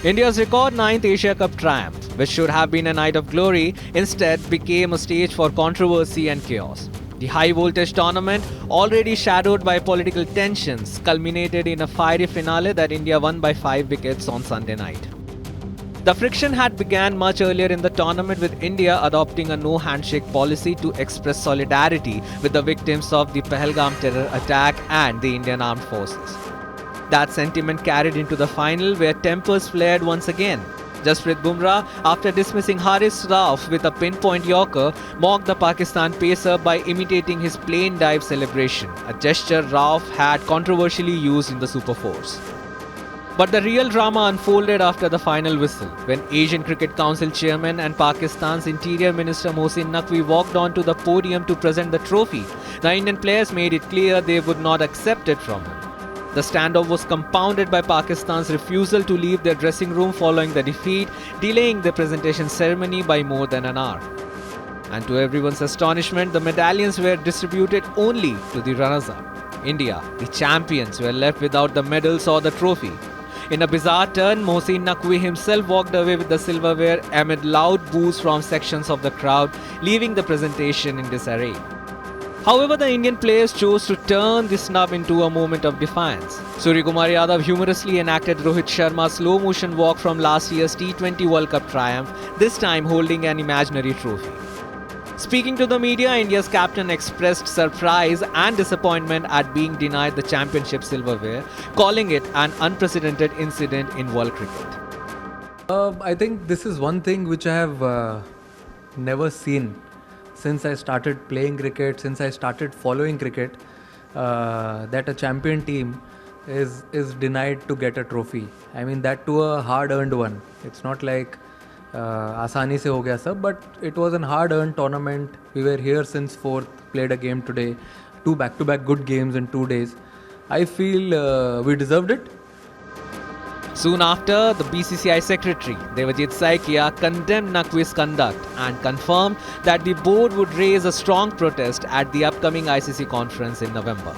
India's record ninth Asia Cup triumph, which should have been a night of glory, instead became a stage for controversy and chaos. The high-voltage tournament, already shadowed by political tensions, culminated in a fiery finale that India won by 5 wickets on Sunday night. The friction had begun much earlier in the tournament, with India adopting a no-handshake policy to express solidarity with the victims of the Pahalgam terror attack and the Indian Armed Forces. That sentiment carried into the final, where tempers flared once again. Jasprit Bumrah, after dismissing Haris Rauf with a pinpoint yorker, mocked the Pakistan pacer by imitating his plane dive celebration, a gesture Rauf had controversially used in the Super Fours. But the real drama unfolded after the final whistle, when Asian Cricket Council chairman and Pakistan's Interior Minister Mohsin Naqvi walked onto the podium to present the trophy. The Indian players made it clear they would not accept it from him. The standoff was compounded by Pakistan's refusal to leave their dressing room following the defeat, delaying the presentation ceremony by more than an hour. And to everyone's astonishment, the medallions were distributed only to the runners-up. India, the champions, were left without the medals or the trophy. In a bizarre turn, Mohsin Naqvi himself walked away with the silverware amid loud boos from sections of the crowd, leaving the presentation in disarray. However, the Indian players chose to turn the snub into a moment of defiance. Suryakumar Yadav humorously enacted Rohit Sharma's slow-motion walk from last year's T20 World Cup triumph, this time holding an imaginary trophy. Speaking to the media, India's captain expressed surprise and disappointment at being denied the championship silverware, calling it an unprecedented incident in world cricket. I think this is one thing which I have never seen since I started playing cricket, since I started following cricket, that a champion team is denied to get a trophy. I mean, that to a hard-earned one. It's not like आसानी से हो गया सब, but it was a hard-earned tournament. We were here since 4th, played a game today, 2 back-to-back good games in 2 days. I feel we deserved it. Soon after, the BCCI secretary, Devajit Saikia, condemned Naqvi's conduct and confirmed that the board would raise a strong protest at the upcoming ICC conference in November.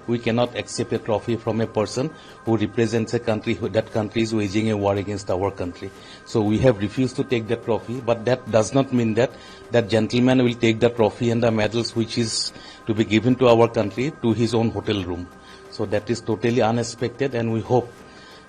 We cannot accept a trophy from a person who represents a country, that country is waging a war against our country. So we have refused to take that trophy, but that does not mean that that gentleman will take the trophy and the medals which is to be given to our country to his own hotel room. So that is totally unexpected, and we hope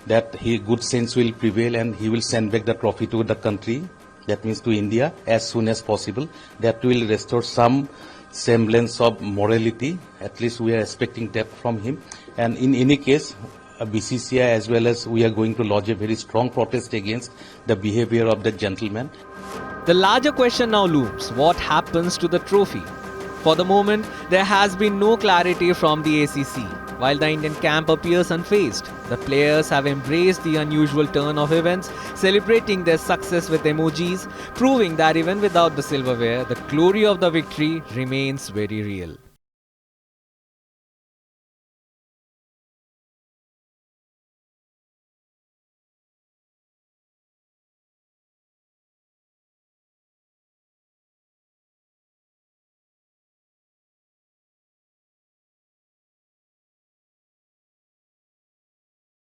that good sense will prevail and he will send back the trophy to the country, that means to India, as soon as possible. That will restore some semblance of morality. At least we are expecting that from him. And in any case, BCCI as well as we are going to lodge a very strong protest against the behavior of the gentleman. The larger question now looms: what happens to the trophy? For the moment, there has been no clarity from the ACC. While the Indian camp appears unfazed, the players have embraced the unusual turn of events, celebrating their success with emojis, proving that even without the silverware, the glory of the victory remains very real.